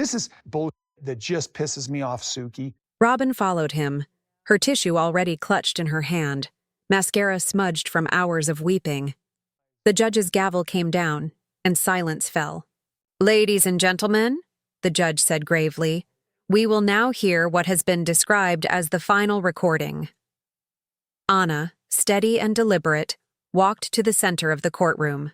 This is bullshit that just pisses me off, Suki. Robyn followed him, her tissue already clutched in her hand, mascara smudged from hours of weeping. The judge's gavel came down, and silence fell. "Ladies and gentlemen," the judge said gravely, "we will now hear what has been described as the final recording." Anna, steady and deliberate, walked to the center of the courtroom.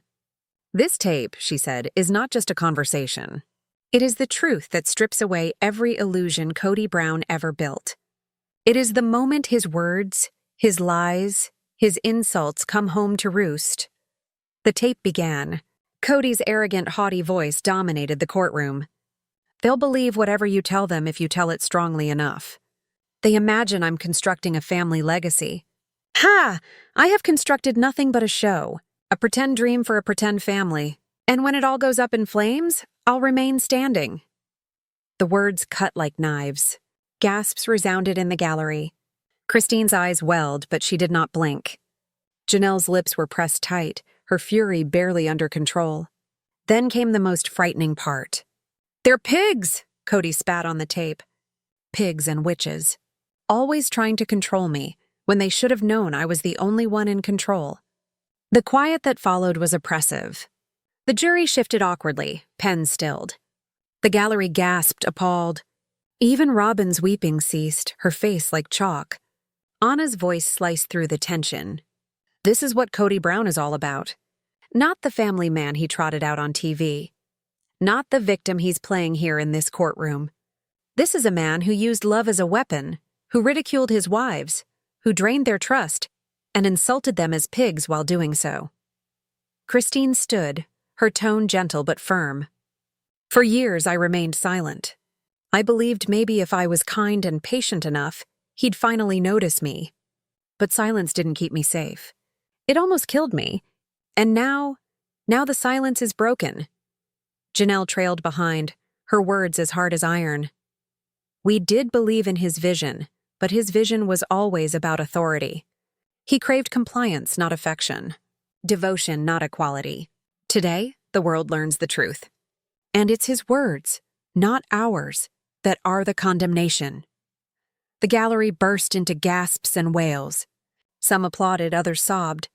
"This tape," she said, "is not just a conversation. It is the truth that strips away every illusion Kody Brown ever built. It is the moment his words, his lies, his insults come home to roost." The tape began. Kody's arrogant, haughty voice dominated the courtroom. "They'll believe whatever you tell them if you tell it strongly enough. They imagine I'm constructing a family legacy. Ha! I have constructed nothing but a show, a pretend dream for a pretend family. And when it all goes up in flames, I'll remain standing." The words cut like knives. Gasps resounded in the gallery. Christine's eyes welled, but she did not blink. Janelle's lips were pressed tight, her fury barely under control. Then came the most frightening part. "They're pigs!" Kody spat on the tape. Pigs and witches. Always trying to control me, when they should have known I was the only one in control. The quiet that followed was oppressive. The jury shifted awkwardly, pens stilled. The gallery gasped, appalled. Even Robyn's weeping ceased, her face like chalk. Anna's voice sliced through the tension. "This is what Kody Brown is all about. Not the family man he trotted out on TV. Not the victim he's playing here in this courtroom. This is a man who used love as a weapon, who ridiculed his wives, who drained their trust, and insulted them as pigs while doing so." Christine stood, her tone gentle but firm. "For years I remained silent. I believed maybe if I was kind and patient enough, he'd finally notice me. But silence didn't keep me safe. It almost killed me. And now the silence is broken." Janelle trailed behind, her words as hard as iron. "We did believe in his vision, but his vision was always about authority. He craved compliance, not affection. Devotion, not equality. Today, the world learns the truth. And it's his words, not ours, that are the condemnation." The gallery burst into gasps and wails. Some applauded, others sobbed.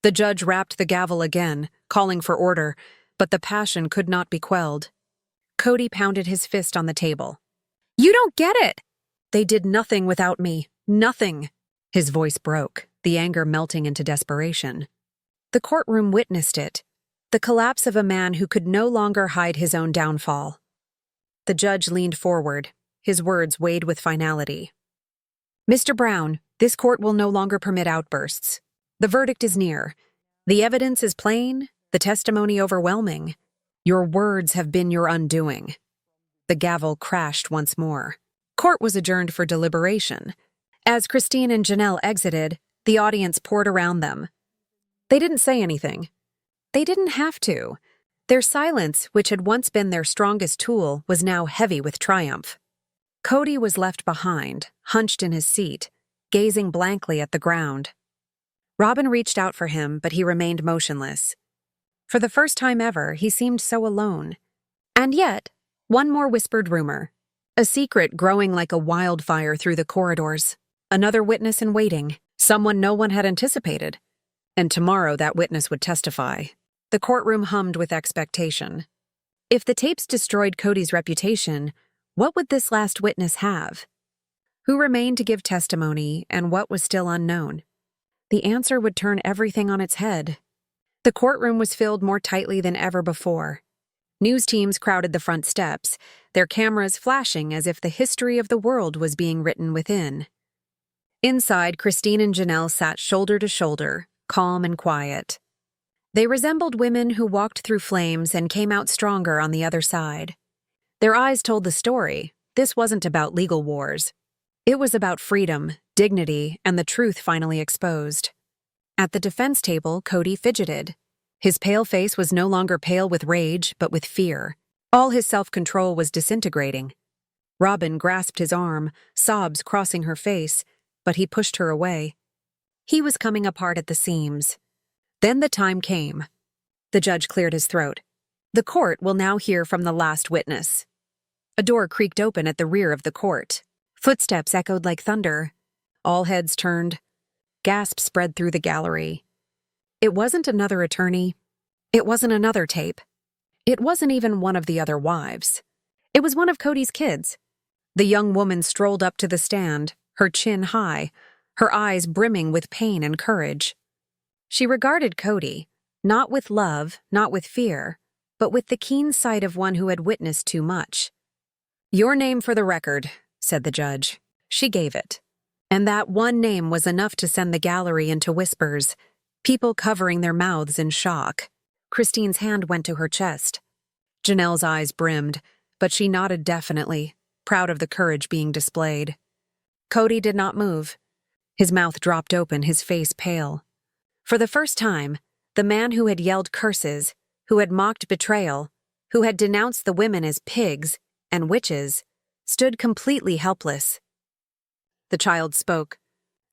The judge rapped the gavel again, calling for order, but the passion could not be quelled. Kody pounded his fist on the table. "You don't get it! They did nothing without me. Nothing." His voice broke, the anger melting into desperation. The courtroom witnessed it, the collapse of a man who could no longer hide his own downfall. The judge leaned forward, his words weighed with finality. "Mr. Brown, this court will no longer permit outbursts. The verdict is near. The evidence is plain, the testimony overwhelming. Your words have been your undoing." The gavel crashed once more. Court was adjourned for deliberation. As Christine and Janelle exited, the audience poured around them. They didn't say anything. They didn't have to. Their silence, which had once been their strongest tool, was now heavy with triumph. Kody was left behind, hunched in his seat, gazing blankly at the ground. Robyn reached out for him, but he remained motionless. For the first time ever, he seemed so alone. And yet, one more whispered rumor. A secret growing like a wildfire through the corridors. Another witness in waiting, someone no one had anticipated. And tomorrow that witness would testify. The courtroom hummed with expectation. If the tapes destroyed Kody's reputation, what would this last witness have? Who remained to give testimony, and what was still unknown? The answer would turn everything on its head. The courtroom was filled more tightly than ever before. News teams crowded the front steps, their cameras flashing as if the history of the world was being written within. Inside, Christine and Janelle sat shoulder to shoulder, calm and quiet. They resembled women who walked through flames and came out stronger on the other side. Their eyes told the story. This wasn't about legal wars. It was about freedom, dignity, and the truth finally exposed. At the defense table, Kody fidgeted. His pale face was no longer pale with rage, but with fear. All his self-control was disintegrating. Robyn grasped his arm, sobs crossing her face, but he pushed her away. He was coming apart at the seams. Then the time came. The judge cleared his throat. The court will now hear from the last witness. A door creaked open at the rear of the court. Footsteps echoed like thunder. All heads turned. Gasps spread through the gallery. It wasn't another attorney. It wasn't another tape. It wasn't even one of the other wives. It was one of Kody's kids. The young woman strolled up to the stand, her chin high, her eyes brimming with pain and courage. She regarded Kody, not with love, not with fear, but with the keen sight of one who had witnessed too much. "Your name for the record," said the judge. She gave it. And that one name was enough to send the gallery into whispers, people covering their mouths in shock. Christine's hand went to her chest. Janelle's eyes brimmed, but she nodded definitely, proud of the courage being displayed. Kody did not move. His mouth dropped open, his face pale. For the first time, the man who had yelled curses, who had mocked betrayal, who had denounced the women as pigs and witches, stood completely helpless. The child spoke.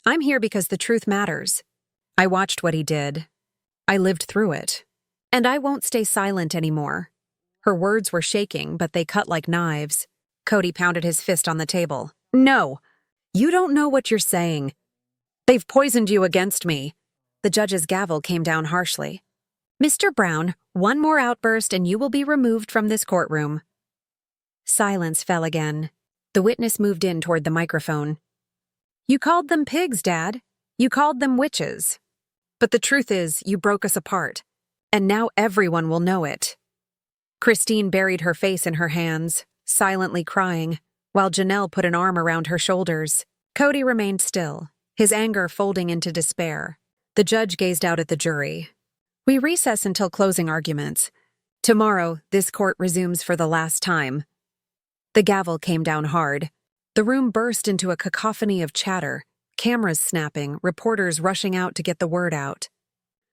"I'm here because the truth matters. I watched what he did. I lived through it. And I won't stay silent anymore." Her words were shaking, but they cut like knives. Kody pounded his fist on the table. "No! You don't know what you're saying. They've poisoned you against me." The judge's gavel came down harshly. "Mr. Brown, one more outburst and you will be removed from this courtroom." Silence fell again. The witness moved in toward the microphone. "You called them pigs, Dad. You called them witches. But the truth is, you broke us apart. And now everyone will know it." Christine buried her face in her hands, silently crying, while Janelle put an arm around her shoulders. Kody remained still, his anger folding into despair. The judge gazed out at the jury. "We recess until closing arguments. Tomorrow, this court resumes for the last time." The gavel came down hard. The room burst into a cacophony of chatter, cameras snapping, reporters rushing out to get the word out.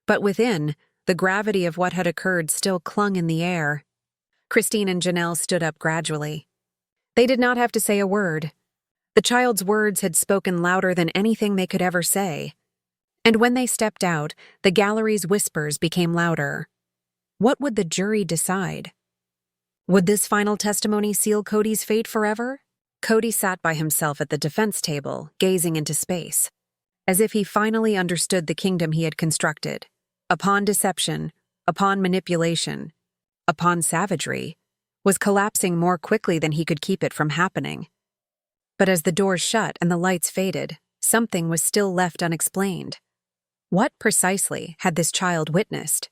But within, the gravity of what had occurred still clung in the air. Christine and Janelle stood up gradually. They did not have to say a word. The child's words had spoken louder than anything they could ever say. And when they stepped out, the gallery's whispers became louder. What would the jury decide? Would this final testimony seal Kody's fate forever? Kody sat by himself at the defense table, gazing into space, as if he finally understood the kingdom he had constructed. Upon deception, upon manipulation, upon savagery, was collapsing more quickly than he could keep it from happening. But as the doors shut and the lights faded, something was still left unexplained. What precisely had this child witnessed?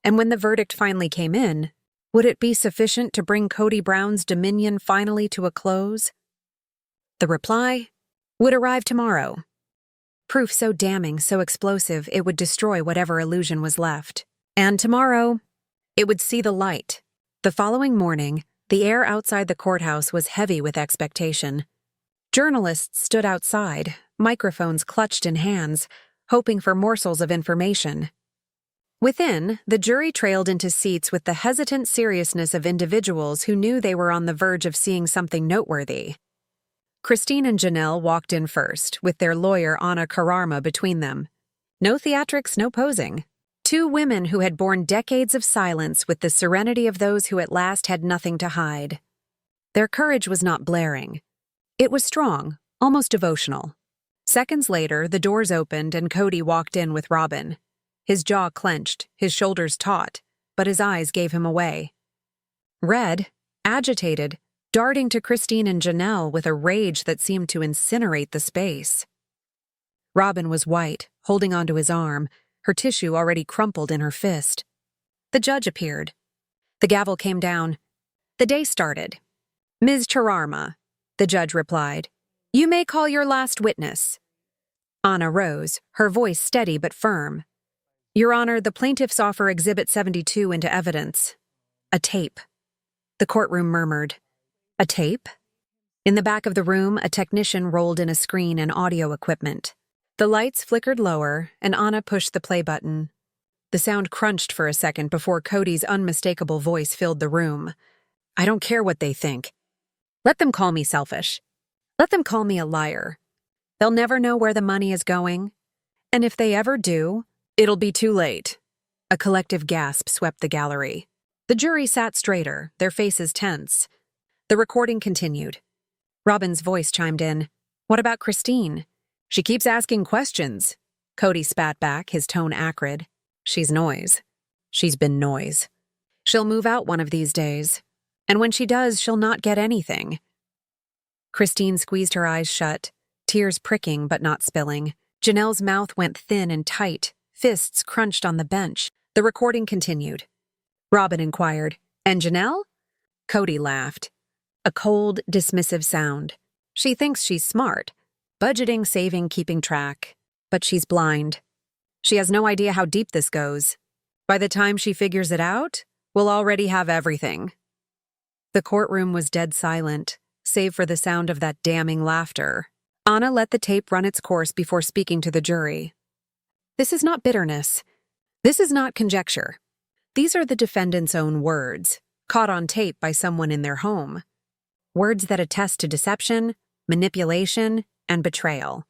And when the verdict finally came in, would it be sufficient to bring Kody Brown's dominion finally to a close? The reply would arrive tomorrow. Proof so damning, so explosive, it would destroy whatever illusion was left. And tomorrow, it would see the light. The following morning, the air outside the courthouse was heavy with expectation. Journalists stood outside, microphones clutched in hands, hoping for morsels of information. Within, the jury trailed into seats with the hesitant seriousness of individuals who knew they were on the verge of seeing something noteworthy. Christine and Janelle walked in first, with their lawyer Anna Kararma between them. No theatrics, no posing. Two women who had borne decades of silence with the serenity of those who at last had nothing to hide. Their courage was not blaring. It was strong, almost devotional. Seconds later, the doors opened and Kody walked in with Robyn. His jaw clenched, his shoulders taut, but his eyes gave him away. Red, agitated, darting to Christine and Janelle with a rage that seemed to incinerate the space. Robyn was white, holding onto his arm, her tissue already crumpled in her fist. The judge appeared. The gavel came down. The day started. "Ms. Chararma," the judge replied, "you may call your last witness." Anna rose, her voice steady but firm. "Your Honor, the plaintiffs offer Exhibit 72 into evidence." "A tape." The courtroom murmured. "A tape?" In the back of the room, a technician rolled in a screen and audio equipment. The lights flickered lower, and Anna pushed the play button. The sound crunched for a second before Kody's unmistakable voice filled the room. "I don't care what they think. Let them call me selfish. Let them call me a liar. They'll never know where the money is going. And if they ever do, it'll be too late." A collective gasp swept the gallery. The jury sat straighter, their faces tense. The recording continued. Robyn's voice chimed in. What about Christine? She keeps asking questions. Kody spat back, his tone acrid. She's noise. She's been noise. She'll move out one of these days. And when she does, she'll not get anything. Christine squeezed her eyes shut, tears pricking but not spilling. Janelle's mouth went thin and tight, fists crunched on the bench. The recording continued. Robyn inquired, And Janelle? Kody laughed. A cold, dismissive sound. She thinks she's smart. Budgeting, saving, keeping track. But she's blind. She has no idea how deep this goes. By the time she figures it out, we'll already have everything. The courtroom was dead silent, save for the sound of that damning laughter. Anna let the tape run its course before speaking to the jury. This is not bitterness. This is not conjecture. These are the defendant's own words, caught on tape by someone in their home. Words that attest to deception, manipulation, and betrayal.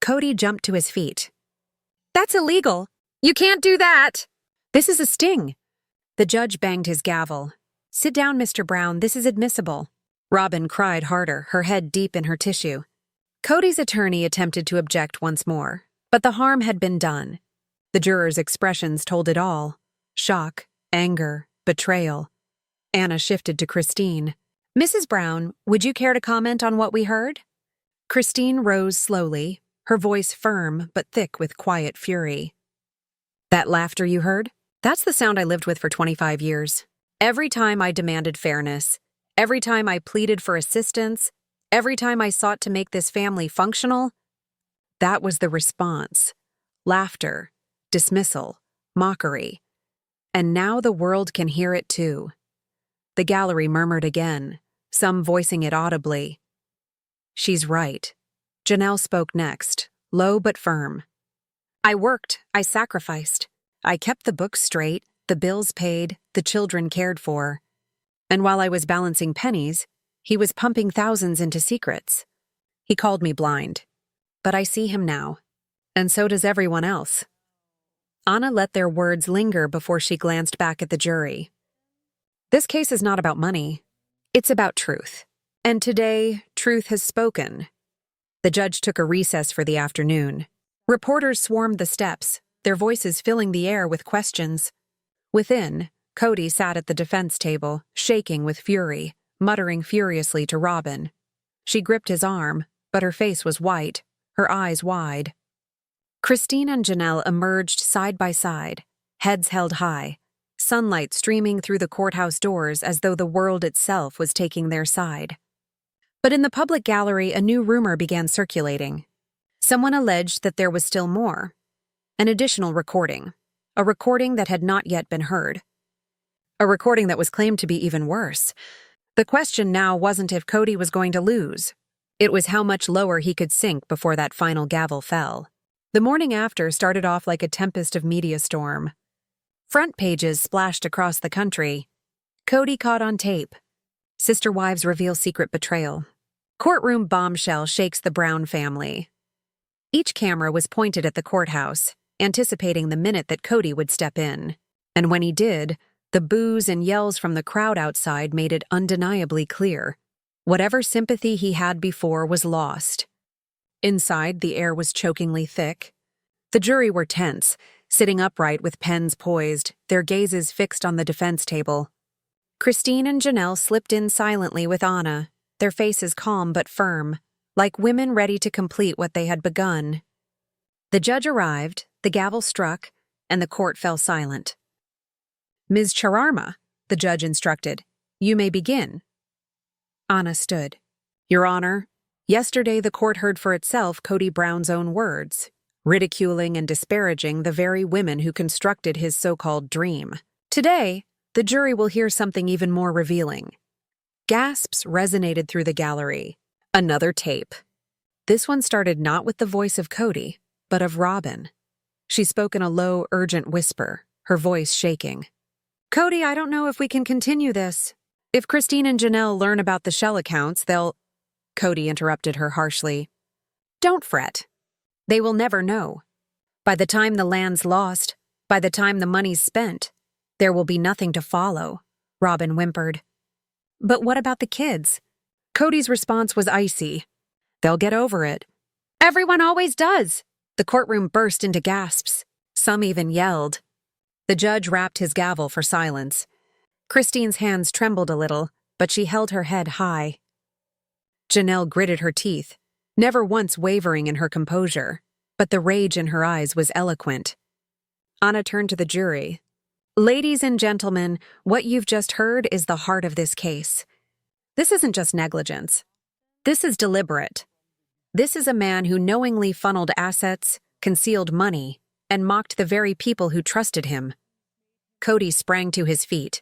Kody jumped to his feet. That's illegal. You can't do that. This is a sting. The judge banged his gavel. Sit down, Mr. Brown. This is admissible. Robyn cried harder, her head deep in her tissue. Kody's attorney attempted to object once more, but the harm had been done. The jurors' expressions told it all. Shock, anger, betrayal. Anna shifted to Christine. Mrs. Brown, would you care to comment on what we heard? Christine rose slowly, her voice firm but thick with quiet fury. That laughter you heard? That's the sound I lived with for 25 years. Every time I demanded fairness, every time I pleaded for assistance, every time I sought to make this family functional, that was the response. Laughter, dismissal, mockery. And now the world can hear it too. The gallery murmured again, some voicing it audibly. She's right. Janelle spoke next, low but firm. I worked, I sacrificed. I kept the books straight, the bills paid, the children cared for. And while I was balancing pennies, he was pumping thousands into secrets. He called me blind. But I see him now. And so does everyone else. Anna let their words linger before she glanced back at the jury. This case is not about money. It's about truth. And today, truth has spoken. The judge took a recess for the afternoon. Reporters swarmed the steps, their voices filling the air with questions. Within, Kody sat at the defense table, shaking with fury, muttering furiously to Robyn. She gripped his arm, but her face was white, her eyes wide. Christine and Janelle emerged side by side, heads held high, sunlight streaming through the courthouse doors as though the world itself was taking their side. But in the public gallery, a new rumor began circulating. Someone alleged that there was still more. An additional recording. A recording that had not yet been heard. A recording that was claimed to be even worse. The question now wasn't if Kody was going to lose. It was how much lower he could sink before that final gavel fell. The morning after started off like a tempest of media storm. Front pages splashed across the country. Kody caught on tape. Sister wives reveal secret betrayal. Courtroom bombshell shakes the Brown family. Each camera was pointed at the courthouse, anticipating the minute that Kody would step in. And when he did, the boos and yells from the crowd outside made it undeniably clear. Whatever sympathy he had before was lost. Inside, the air was chokingly thick. The jury were tense, sitting upright with pens poised, their gazes fixed on the defense table. Christine and Janelle slipped in silently with Anna, their faces calm but firm, like women ready to complete what they had begun. The judge arrived, the gavel struck, and the court fell silent. Ms. Chararma, the judge instructed, you may begin. Anna stood. Your Honor, yesterday the court heard for itself Kody Brown's own words, ridiculing and disparaging the very women who constructed his so-called dream. Today, the jury will hear something even more revealing. Gasps resonated through the gallery. Another tape. This one started not with the voice of Kody, but of Robyn. She spoke in a low, urgent whisper, her voice shaking. Kody, I don't know if we can continue this. If Christine and Janelle learn about the shell accounts, they'll... Kody interrupted her harshly. Don't fret. They will never know. By the time the land's lost, by the time the money's spent, there will be nothing to follow, Robyn whimpered. But what about the kids? Kody's response was icy. They'll get over it. Everyone always does. The courtroom burst into gasps. Some even yelled. The judge rapped his gavel for silence. Christine's hands trembled a little, but she held her head high. Janelle gritted her teeth, never once wavering in her composure, but the rage in her eyes was eloquent. Anna turned to the jury. Ladies and gentlemen, what you've just heard is the heart of this case. This isn't just negligence. This is deliberate. This is a man who knowingly funneled assets, concealed money, and mocked the very people who trusted him. Kody sprang to his feet.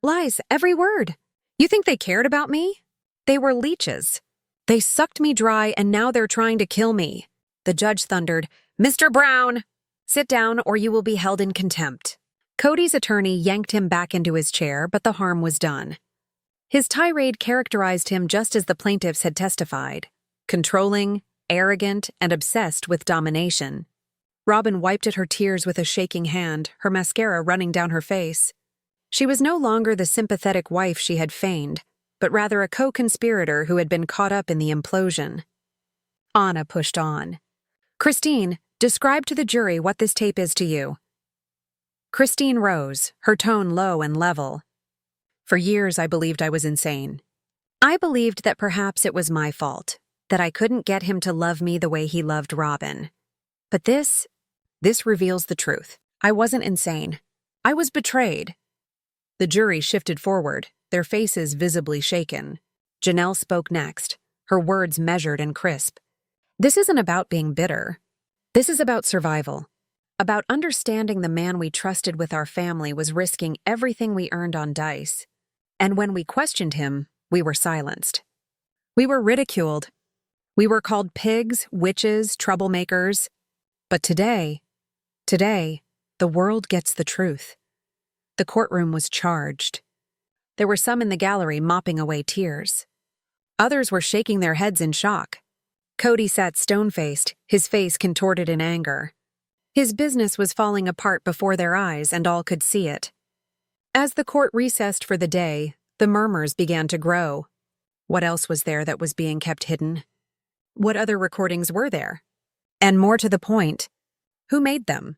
Lies, every word. You think they cared about me? They were leeches. They sucked me dry and now they're trying to kill me. The judge thundered, Mr. Brown, sit down or you will be held in contempt. Kody's attorney yanked him back into his chair, but the harm was done. His tirade characterized him just as the plaintiffs had testified, controlling, arrogant, and obsessed with domination. Robyn wiped at her tears with a shaking hand, her mascara running down her face. She was no longer the sympathetic wife she had feigned, but rather a co-conspirator who had been caught up in the implosion. Anna pushed on. Christine, describe to the jury what this tape is to you. Christine rose, her tone low and level. For years I believed I was insane. I believed that perhaps it was my fault, that I couldn't get him to love me the way he loved Robyn. But this reveals the truth. I wasn't insane. I was betrayed. The jury shifted forward, their faces visibly shaken. Janelle spoke next, her words measured and crisp. This isn't about being bitter. This is about survival. About understanding the man we trusted with our family was risking everything we earned on dice. And when we questioned him, we were silenced. We were ridiculed. We were called pigs, witches, troublemakers. But today, the world gets the truth. The courtroom was charged. There were some in the gallery mopping away tears. Others were shaking their heads in shock. Kody sat stone-faced, his face contorted in anger. His business was falling apart before their eyes, and all could see it. As the court recessed for the day, the murmurs began to grow. What else was there that was being kept hidden? What other recordings were there? And more to the point, who made them?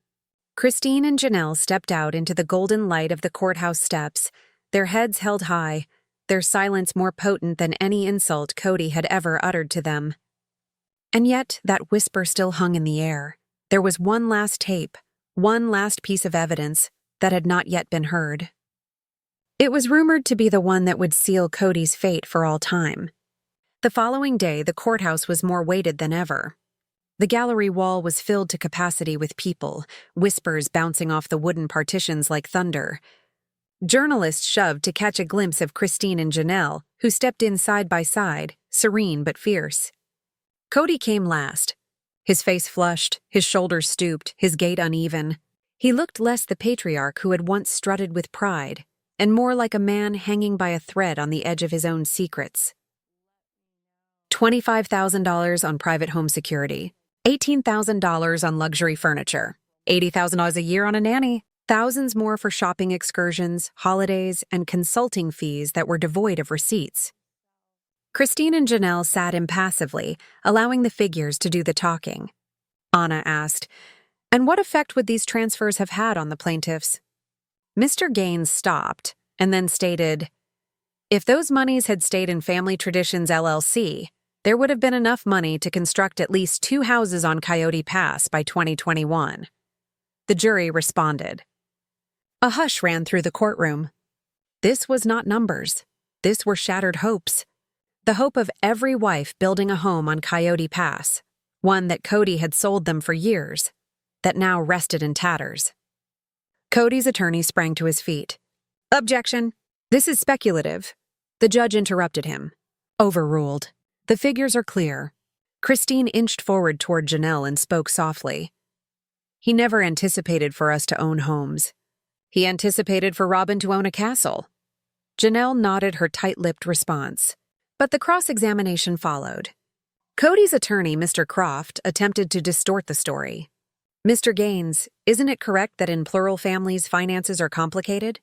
Christine and Janelle stepped out into the golden light of the courthouse steps, their heads held high, their silence more potent than any insult Kody had ever uttered to them. And yet that whisper still hung in the air. There was one last tape, one last piece of evidence that had not yet been heard. It was rumored to be the one that would seal Kody's fate for all time. The following day, the courthouse was more weighted than ever. The gallery wall was filled to capacity with people, whispers bouncing off the wooden partitions like thunder. Journalists shoved to catch a glimpse of Christine and Janelle, who stepped in side by side, serene but fierce. Kody came last. His face flushed, his shoulders stooped, his gait uneven. He looked less the patriarch who had once strutted with pride, and more like a man hanging by a thread on the edge of his own secrets. $25,000 on private home security, $18,000 on luxury furniture, $80,000 a year on a nanny, thousands more for shopping excursions, holidays, and consulting fees that were devoid of receipts. Christine and Janelle sat impassively, allowing the figures to do the talking. Anna asked, and what effect would these transfers have had on the plaintiffs? Mr. Gaines stopped, and then stated, if those monies had stayed in Family Traditions LLC, there would have been enough money to construct at least 2 houses on Coyote Pass by 2021. The jury responded. A hush ran through the courtroom. This was not numbers. This were shattered hopes. The hope of every wife building a home on Coyote Pass, one that Kody had sold them for years, that now rested in tatters. Kody's attorney sprang to his feet. Objection. This is speculative. The judge interrupted him. Overruled. The figures are clear. Christine inched forward toward Janelle and spoke softly. He never anticipated for us to own homes. He anticipated for Robyn to own a castle. Janelle nodded her tight-lipped response. But the cross-examination followed. Kody's attorney, Mr. Croft, attempted to distort the story. Mr. Gaines, isn't it correct that in plural families finances are complicated?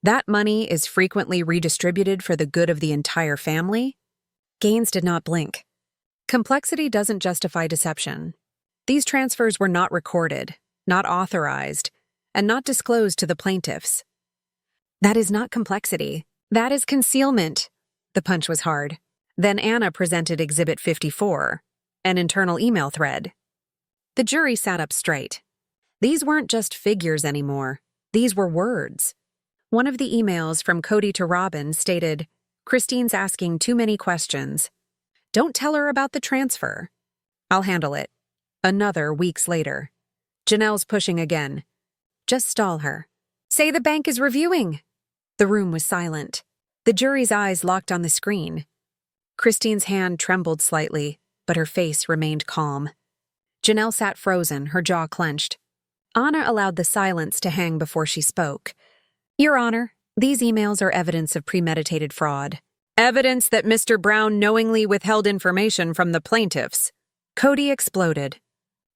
That money is frequently redistributed for the good of the entire family? Gaines did not blink. Complexity doesn't justify deception. These transfers were not recorded, not authorized, and not disclosed to the plaintiffs. That is not complexity. That is concealment. The punch was hard. Then Anna presented Exhibit 54, an internal email thread. The jury sat up straight. These weren't just figures anymore. These were words. One of the emails from Kody to Robyn stated, "Christine's asking too many questions. Don't tell her about the transfer. I'll handle it." Another weeks later. Janelle's pushing again. "Just stall her. Say the bank is reviewing." The room was silent. The jury's eyes locked on the screen. Christine's hand trembled slightly, but her face remained calm. Janelle sat frozen, her jaw clenched. Anna allowed the silence to hang before she spoke. "Your Honor, these emails are evidence of premeditated fraud. Evidence that Mr. Brown knowingly withheld information from the plaintiffs." Kody exploded.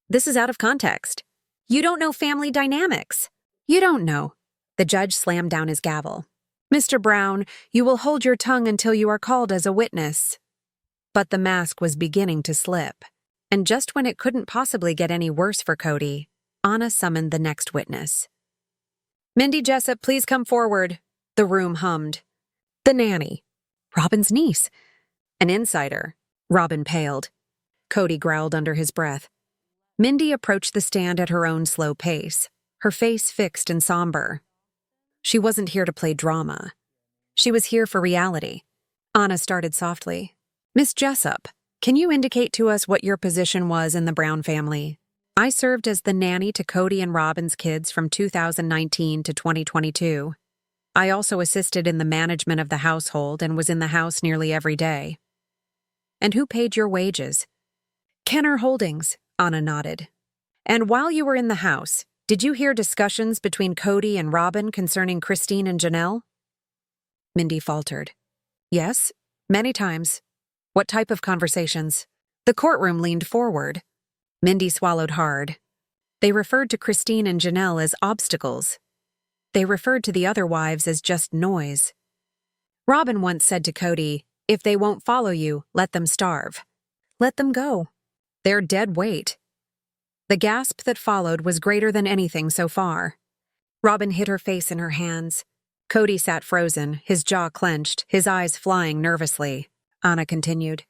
"This is out of context. You don't know family dynamics. You don't know." The judge slammed down his gavel. "Mr. Brown, you will hold your tongue until you are called as a witness." But the mask was beginning to slip. And just when it couldn't possibly get any worse for Kody, Anna summoned the next witness. "Mindy Jessup, please come forward." The room hummed. The nanny. Robyn's niece. An insider. Robyn paled. Kody growled under his breath. Mindy approached the stand at her own slow pace, her face fixed and somber. She wasn't here to play drama. She was here for reality. Anna started softly. "Miss Jessup, can you indicate to us what your position was in the Brown family?" "I served as the nanny to Kody and Robyn's kids from 2019 to 2022. I also assisted in the management of the household and was in the house nearly every day." "And who paid your wages?" "Kenner Holdings," Anna nodded. "And while you were in the house, did you hear discussions between Kody and Robyn concerning Christine and Janelle?" Mindy faltered. "Yes, many times." "What type of conversations?" The courtroom leaned forward. Mindy swallowed hard. "They referred to Christine and Janelle as obstacles. They referred to the other wives as just noise. Robyn once said to Kody, 'If they won't follow you, let them starve. Let them go. They're dead weight.'" The gasp that followed was greater than anything so far. Robyn hid her face in her hands. Kody sat frozen, his jaw clenched, his eyes flying nervously. Anna continued.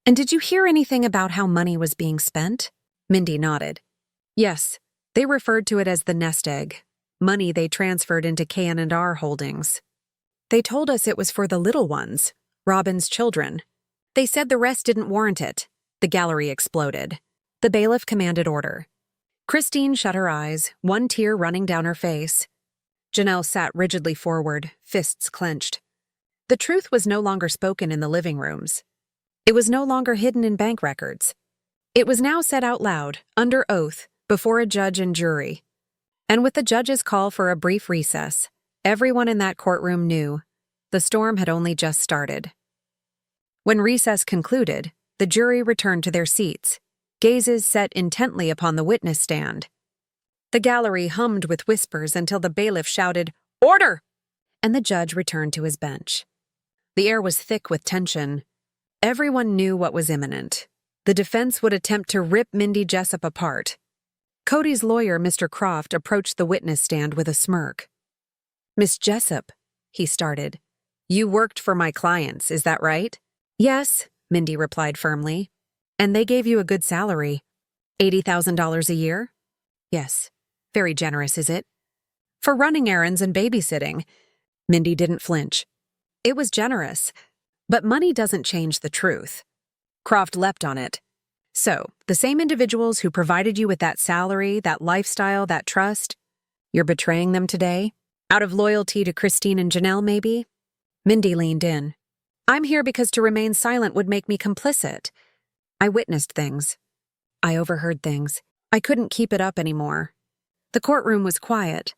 "And did you hear anything about how money was being spent?" Mindy nodded. "Yes, they referred to it as the nest egg, money they transferred into K&R Holdings. They told us it was for the little ones, Robyn's children. They said the rest didn't warrant it." The gallery exploded. The bailiff commanded order. Christine shut her eyes, one tear running down her face. Janelle sat rigidly forward, fists clenched. The truth was no longer spoken in the living rooms. It was no longer hidden in bank records. It was now said out loud, under oath, before a judge and jury. And with the judge's call for a brief recess, everyone in that courtroom knew the storm had only just started. When recess concluded, the jury returned to their seats, gazes set intently upon the witness stand. The gallery hummed with whispers until the bailiff shouted, "Order!" and the judge returned to his bench. The air was thick with tension. Everyone knew what was imminent. The defense would attempt to rip Mindy Jessup apart. Kody's lawyer, Mr. Croft, approached the witness stand with a smirk. "Miss Jessup," he started, "you worked for my clients, is that right?" "Yes," Mindy replied firmly. "And they gave you a good salary. $80,000 a year?" "Yes. Very generous, is it?" "For running errands and babysitting." Mindy didn't flinch. "It was generous. But money doesn't change the truth." Croft leapt on it. "So, the same individuals who provided you with that salary, that lifestyle, that trust, you're betraying them today? Out of loyalty to Christine and Janelle, maybe?" Mindy leaned in. "I'm here because to remain silent would make me complicit. I witnessed things. I overheard things. I couldn't keep it up anymore." The courtroom was quiet.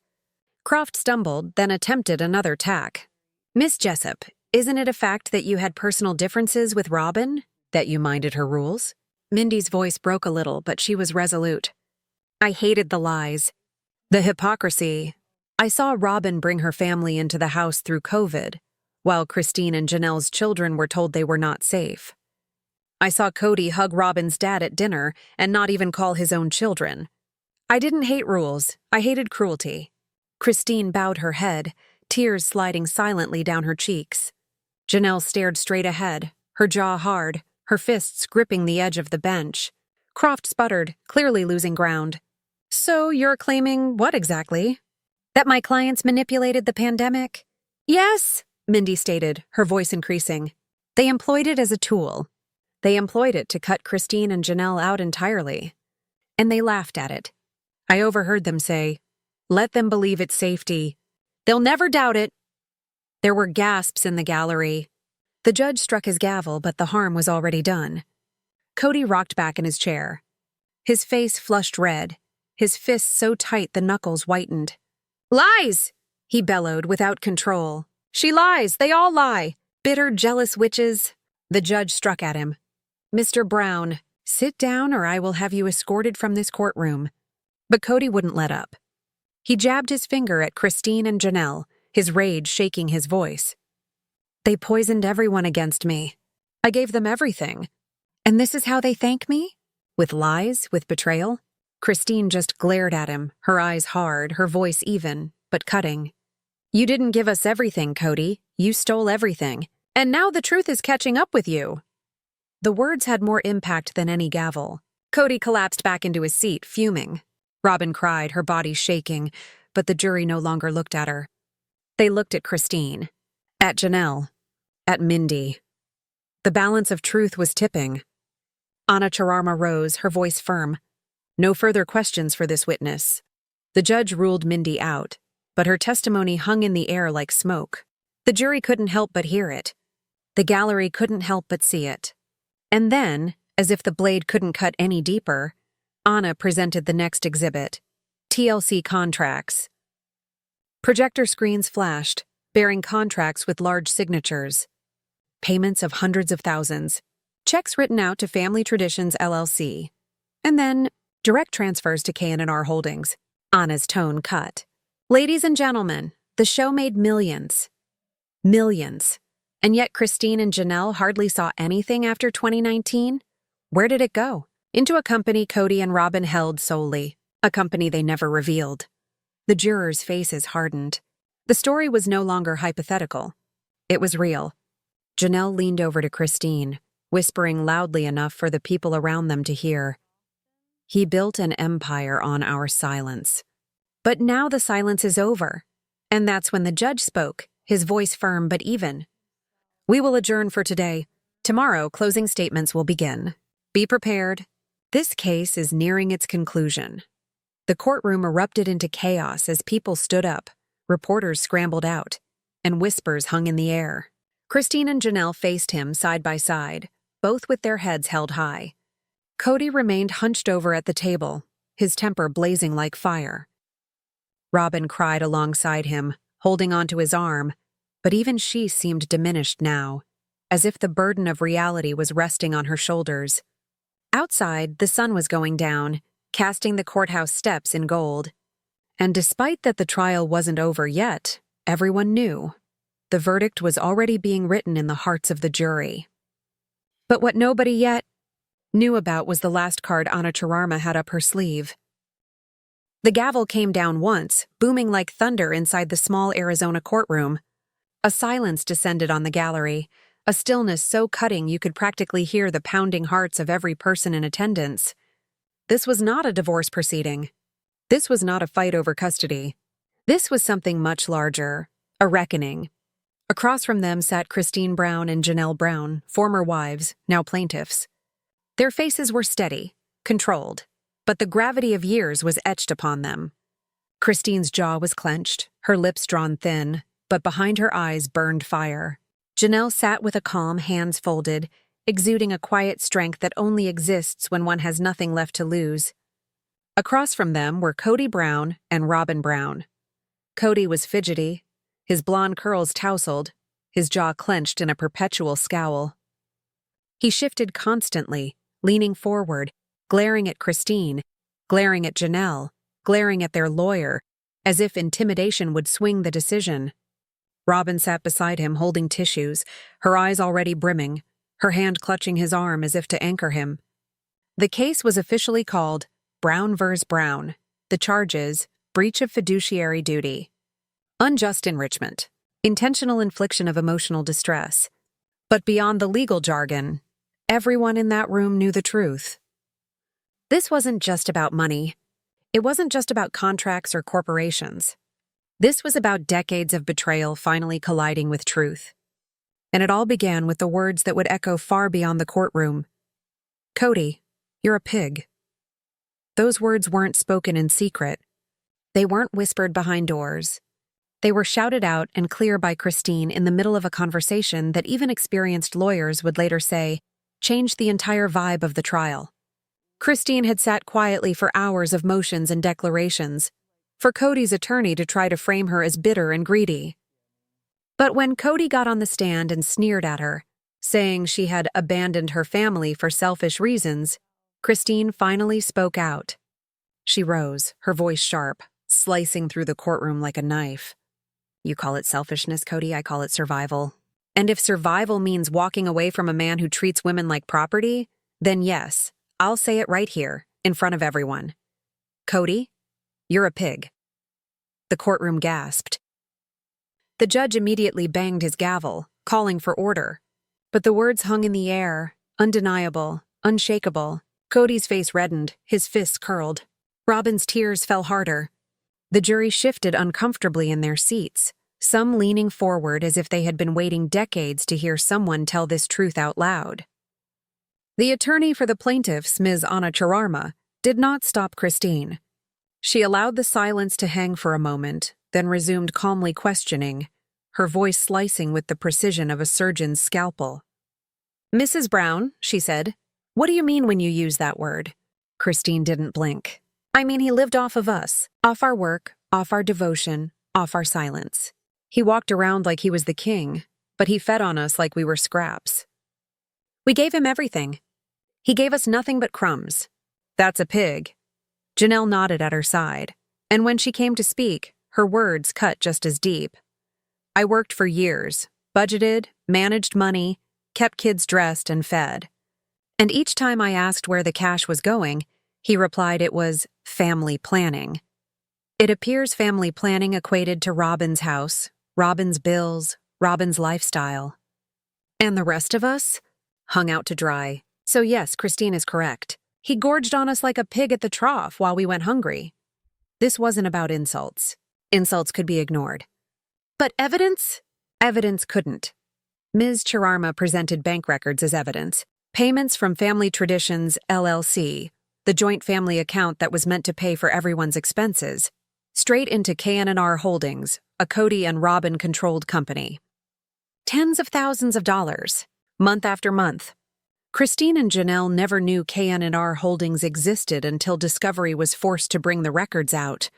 Croft stumbled, then attempted another tack. "Miss Jessup, isn't it a fact that you had personal differences with Robyn? That you minded her rules?" Mindy's voice broke a little, but she was resolute. "I hated the lies. The hypocrisy. I saw Robyn bring her family into the house through COVID, while Christine and Janelle's children were told they were not safe. I saw Kody hug Robyn's dad at dinner and not even call his own children. I didn't hate rules, I hated cruelty. Christine bowed her head, tears sliding silently down her cheeks. Janelle stared straight ahead, her jaw hard, her fists gripping the edge of the bench. Croft sputtered, clearly losing ground. So you're claiming what exactly? That my clients manipulated the pandemic? Yes, Mindy stated, her voice increasing. They employed it as a tool. They employed it to cut Christine and Janelle out entirely. And they laughed at it. I overheard them say, "Let them believe it's safety. They'll never doubt it." There were gasps in the gallery. The judge struck his gavel, but the harm was already done. Kody rocked back in his chair. His face flushed red, his fists so tight the knuckles whitened. "Lies!" he bellowed without control. "She lies! They all lie! Bitter, jealous witches!" The judge struck at him. "Mr. Brown, sit down or I will have you escorted from this courtroom." But Kody wouldn't let up. He jabbed his finger at Christine and Janelle, his rage shaking his voice. "They poisoned everyone against me. I gave them everything. And this is how they thank me? With lies, with betrayal?" Christine just glared at him, her eyes hard, her voice even, but cutting. "You didn't give us everything, Kody. You stole everything. And now the truth is catching up with you." The words had more impact than any gavel. Kody collapsed back into his seat, fuming. Robyn cried, her body shaking, but the jury no longer looked at her. They looked at Christine, at Janelle, at Mindy. The balance of truth was tipping. Anna Chararma rose, her voice firm. No further questions for this witness. The judge ruled Mindy out, but her testimony hung in the air like smoke. The jury couldn't help but hear it. The gallery couldn't help but see it. And then, as if the blade couldn't cut any deeper, Anna presented the next exhibit, TLC contracts. Projector screens flashed, bearing contracts with large signatures. Payments of hundreds of thousands. Checks written out to Family Traditions LLC. And then, direct transfers to K&R Holdings. Anna's tone cut. "Ladies and gentlemen, the show made millions. Millions. And yet Christine and Janelle hardly saw anything after 2019? Where did it go? Into a company Kody and Robyn held solely. A company they never revealed." The jurors' faces hardened. The story was no longer hypothetical. It was real. Janelle leaned over to Christine, whispering loudly enough for the people around them to hear. "He built an empire on our silence. But now the silence is over." And that's when the judge spoke, his voice firm but even. "We will adjourn for today. Tomorrow, closing statements will begin. Be prepared. This case is nearing its conclusion." The courtroom erupted into chaos as people stood up, reporters scrambled out, and whispers hung in the air. Christine and Janelle faced him side by side, both with their heads held high. Kody remained hunched over at the table, his temper blazing like fire. Robyn cried alongside him, holding onto his arm, but even she seemed diminished now, as if the burden of reality was resting on her shoulders. Outside, the sun was going down, casting the courthouse steps in gold. And despite that the trial wasn't over yet, everyone knew. The verdict was already being written in the hearts of the jury. But what nobody yet knew about was the last card Anna Chararma had up her sleeve. The gavel came down once, booming like thunder inside the small Arizona courtroom. A silence descended on the gallery, a stillness so cutting you could practically hear the pounding hearts of every person in attendance. This was not a divorce proceeding. This was not a fight over custody. This was something much larger, a reckoning. Across from them sat Christine Brown and Janelle Brown, former wives, now plaintiffs. Their faces were steady, controlled, but the gravity of years was etched upon them. Christine's jaw was clenched, her lips drawn thin, but behind her eyes burned fire. Janelle sat with a calm, hands folded, exuding a quiet strength that only exists when one has nothing left to lose. Across from them were Kody Brown and Robyn Brown. Kody was fidgety, his blonde curls tousled, his jaw clenched in a perpetual scowl. He shifted constantly, leaning forward, glaring at Christine, glaring at Janelle, glaring at their lawyer, as if intimidation would swing the decision. Robyn sat beside him holding tissues, her eyes already brimming, her hand clutching his arm as if to anchor him. The case was officially called Brown vs. Brown. The charges: breach of fiduciary duty, unjust enrichment, intentional infliction of emotional distress. But beyond the legal jargon, everyone in that room knew the truth. This wasn't just about money. It wasn't just about contracts or corporations. This was about decades of betrayal finally colliding with truth. And it all began with the words that would echo far beyond the courtroom. "Kody, you're a pig." Those words weren't spoken in secret. They weren't whispered behind doors. They were shouted out and clear by Christine in the middle of a conversation that even experienced lawyers would later say changed the entire vibe of the trial. Christine had sat quietly for hours of motions and declarations, for Kody's attorney to try to frame her as bitter and greedy. But when Kody got on the stand and sneered at her, saying she had abandoned her family for selfish reasons, Christine finally spoke out. She rose, her voice sharp, slicing through the courtroom like a knife. "You call it selfishness, Kody, I call it survival. And if survival means walking away from a man who treats women like property, then yes, I'll say it right here, in front of everyone. Kody, you're a pig." The courtroom gasped. The judge immediately banged his gavel, calling for order. But the words hung in the air, undeniable, unshakable. Kody's face reddened, his fists curled. Robyn's tears fell harder. The jury shifted uncomfortably in their seats, some leaning forward as if they had been waiting decades to hear someone tell this truth out loud. The attorney for the plaintiffs, Ms. Anna Chararma, did not stop Christine. She allowed the silence to hang for a moment, then resumed calmly questioning, her voice slicing with the precision of a surgeon's scalpel. "Mrs. Brown," she said, "what do you mean when you use that word?" Christine didn't blink. "I mean, he lived off of us, off our work, off our devotion, off our silence. He walked around like he was the king, but he fed on us like we were scraps. We gave him everything. He gave us nothing but crumbs. That's a pig." Janelle nodded at her side, and when she came to speak, her words cut just as deep. "I worked for years, budgeted, managed money, kept kids dressed and fed. And each time I asked where the cash was going, he replied it was family planning. It appears family planning equated to Robyn's house, Robyn's bills, Robyn's lifestyle. And the rest of us? Hung out to dry. So yes, Christine is correct. He gorged on us like a pig at the trough while we went hungry. This wasn't about insults. Insults could be ignored. But evidence? Evidence couldn't. Ms. Chararma presented bank records as evidence. Payments from Family Traditions, LLC, the joint family account that was meant to pay for everyone's expenses, straight into K&R Holdings, a Kody and Robyn-controlled company. Tens of thousands of dollars, month after month. Christine and Janelle never knew K&R Holdings existed until Discovery was forced to bring the records out.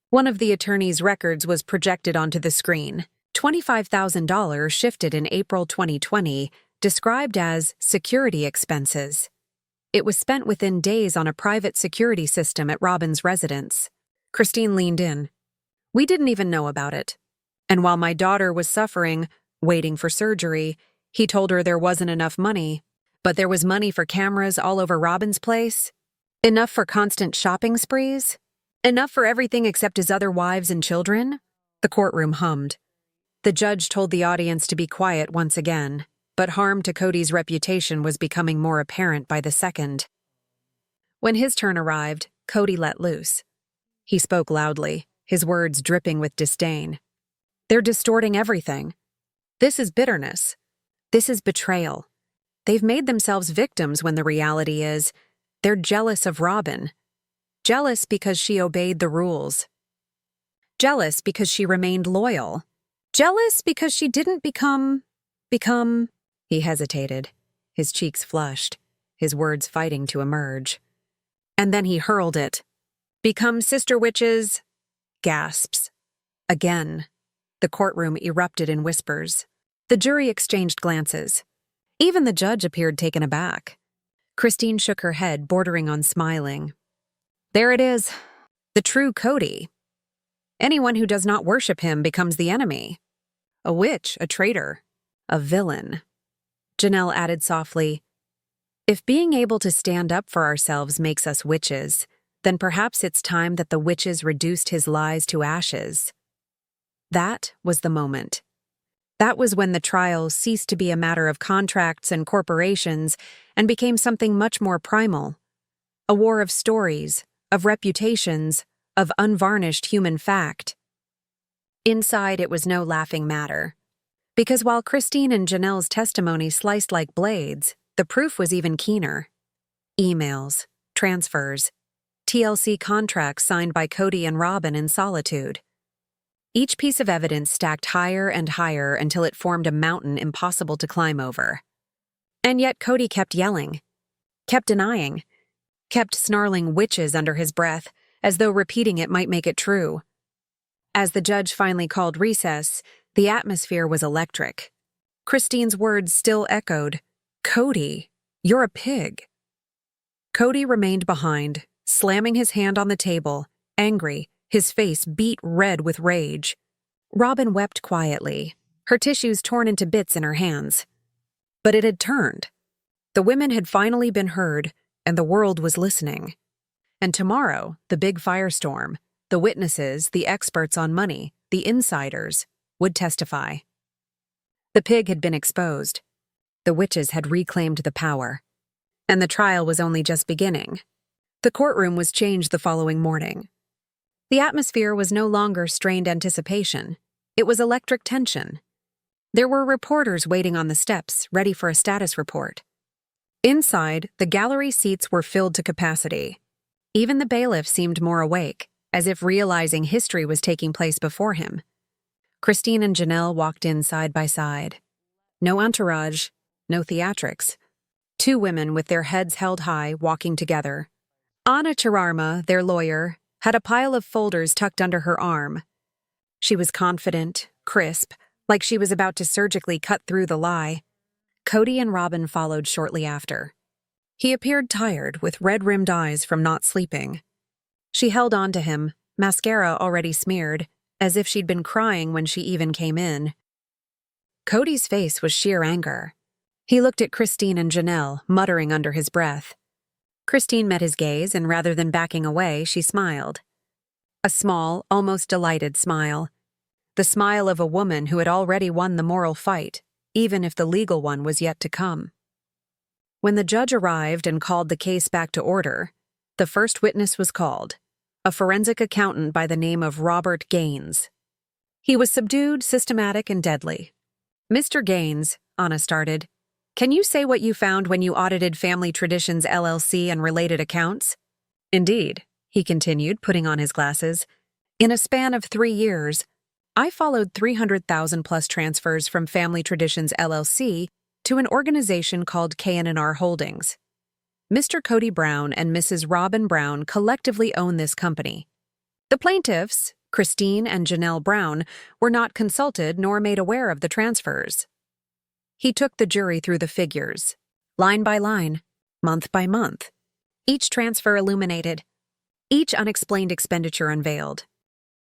One of the attorney's records was projected onto the screen. $25,000 shifted in April 2020, described as security expenses. It was spent within days on a private security system at Robyn's residence. Christine leaned in. "We didn't even know about it. And while my daughter was suffering, waiting for surgery, he told her there wasn't enough money. But there was money for cameras all over Robyn's place. Enough for constant shopping sprees. Enough for everything except his other wives and children." The courtroom hummed. The judge told the audience to be quiet once again, but harm to Kody's reputation was becoming more apparent by the second. When his turn arrived, Kody let loose. He spoke loudly, his words dripping with disdain. "They're distorting everything. This is bitterness. This is betrayal. They've made themselves victims when the reality is they're jealous of Robyn. Jealous because she obeyed the rules. Jealous because she remained loyal. Jealous because she didn't become... He hesitated, his cheeks flushed, his words fighting to emerge. And then he hurled it. "Become sister witches..." Gasps. Again. The courtroom erupted in whispers. The jury exchanged glances. Even the judge appeared taken aback. Christine shook her head, bordering on smiling. "There it is. The true Kody. Anyone who does not worship him becomes the enemy. A witch, a traitor, a villain. Janelle added softly, "If being able to stand up for ourselves makes us witches, then perhaps it's time that the witches reduced his lies to ashes." That was the moment. That was when the trial ceased to be a matter of contracts and corporations and became something much more primal. A war of stories, of reputations, of unvarnished human fact. Inside, it was no laughing matter. Because while Christine and Janelle's testimony sliced like blades, the proof was even keener. Emails, transfers, TLC contracts signed by Kody and Robyn in solitude. Each piece of evidence stacked higher and higher until it formed a mountain impossible to climb over. And yet Kody kept yelling, kept denying, kept snarling witches under his breath, as though repeating it might make it true. As the judge finally called recess, the atmosphere was electric. Christine's words still echoed, "Kody, you're a pig." Kody remained behind, slamming his hand on the table, angry, his face beat red with rage. Robyn wept quietly, her tissues torn into bits in her hands. But it had turned. The women had finally been heard, and the world was listening. And tomorrow, the big firestorm, the witnesses, the experts on money, the insiders, would testify. The pig had been exposed. The witches had reclaimed the power. And the trial was only just beginning. The courtroom was changed the following morning. The atmosphere was no longer strained anticipation. It was electric tension. There were reporters waiting on the steps, ready for a status report. Inside, the gallery seats were filled to capacity. Even the bailiff seemed more awake, as if realizing history was taking place before him. Christine and Janelle walked in side by side. No entourage, no theatrics. Two women with their heads held high, walking together. Anna Chararma, their lawyer, had a pile of folders tucked under her arm. She was confident, crisp, like she was about to surgically cut through the lie. Kody and Robyn followed shortly after. He appeared tired, with red-rimmed eyes from not sleeping. She held on to him, mascara already smeared, as if she'd been crying when she even came in. Kody's face was sheer anger. He looked at Christine and Janelle, muttering under his breath. Christine met his gaze, and rather than backing away, she smiled. A small, almost delighted smile. The smile of a woman who had already won the moral fight, even if the legal one was yet to come. When the judge arrived and called the case back to order, the first witness was called, a forensic accountant by the name of Robert Gaines. He was subdued, systematic, and deadly. "Mr. Gaines," Anna started, "can you say what you found when you audited Family Traditions LLC and related accounts?" "Indeed," he continued, putting on his glasses. "In a span of 3 years, I followed 300,000 plus transfers from Family Traditions LLC to an organization called K&R Holdings. Mr. Kody Brown and Mrs. Robyn Brown collectively own this company. The plaintiffs, Christine and Janelle Brown, were not consulted nor made aware of the transfers." He took the jury through the figures, line by line, month by month. Each transfer illuminated, each unexplained expenditure unveiled.